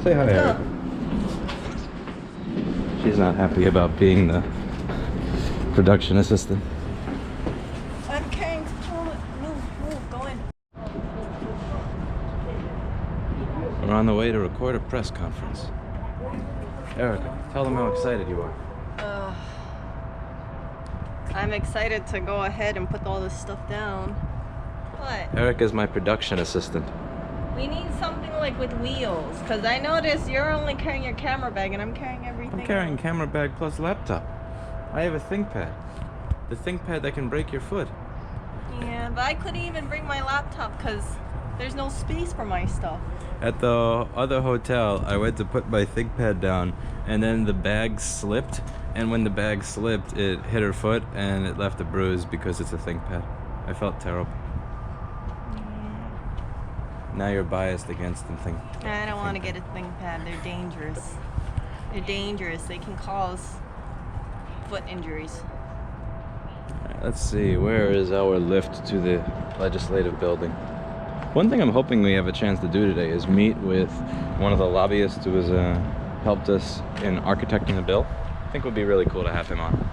Say hi, Eric. She's not happy about being the production assistant. I'm carrying. Move, go in. We're on the way to record a press conference. Erica, tell them how excited you are. I'm excited to go ahead and put all this stuff down. What? Erica's my production assistant. We need something like with wheels, because I noticed you're only carrying your camera bag and I'm carrying everything. I'm carrying else. camera bag plus laptop. I have a ThinkPad. The ThinkPad that can break your foot. Yeah, but I couldn't even bring my laptop because there's no space for my stuff. At the other hotel, I went to put my ThinkPad down, and then the bag slipped, and when the bag slipped, it hit her foot, and it left a bruise because it's a ThinkPad. I felt terrible. Yeah. Now you're biased against them. I don't want to get a ThinkPad. They're dangerous. They're dangerous. They can cause foot injuries. Let's see, where is our lift to the legislative building? One thing I'm hoping we have a chance to do today is meet with one of the lobbyists who has helped us in architecting the bill. I think it would be really cool to have him on.